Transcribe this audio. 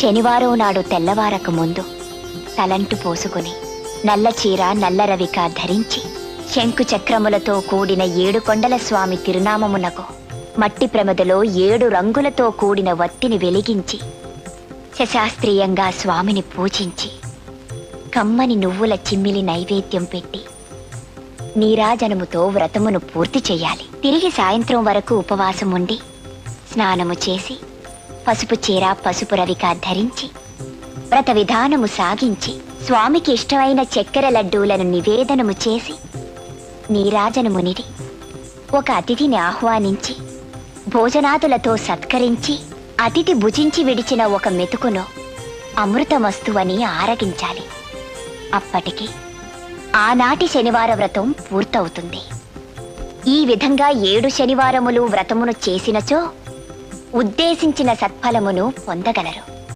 శనివారం నాడు తెల్లవారక ముందు తలంటు పోసుకుని నల్ల చీర నల్ల రవిక ధరించి శంకు చక్రములతో కూడిన 7 కొండల స్వామి తిరునామమునకు మట్టి ప్రమదలో 7 రంగులతో కూడిన వత్తిని వెలిగించి శశాస్త్రీయంగా స్వామిని పూజించి కమ్మని నువ్వుల చిమ్మిలి నైవేద్యం పెట్టి నీరాజనముతో వ్రతమును పూర్తి చెయ్యాలి. తిరిగి సాయంత్రం వరకు ఉపవాసం ఉండి స్నానము చేసి పసుపు చీర పసుపు రవిక ధరించి వ్రత విధానము సాగించి స్వామికి ఇష్టమైన చక్కెర లడ్డూలను నివేదనము చేసి నీరాజనమునిడి ఒక అతిథిని ఆహ్వానించి భోజనాదులతో సత్కరించి అతిథి భుజించి విడిచిన ఒక మెతుకును అమృతమస్తువని ఆరగించాలి. అప్పటికి ఆనాటి శనివార వ్రతం పూర్తవుతుంది. ఈ విధంగా 7 శనివారములు వ్రతమును చేసినచో ఉద్దేశించిన సత్ఫలమును పొందగలరు.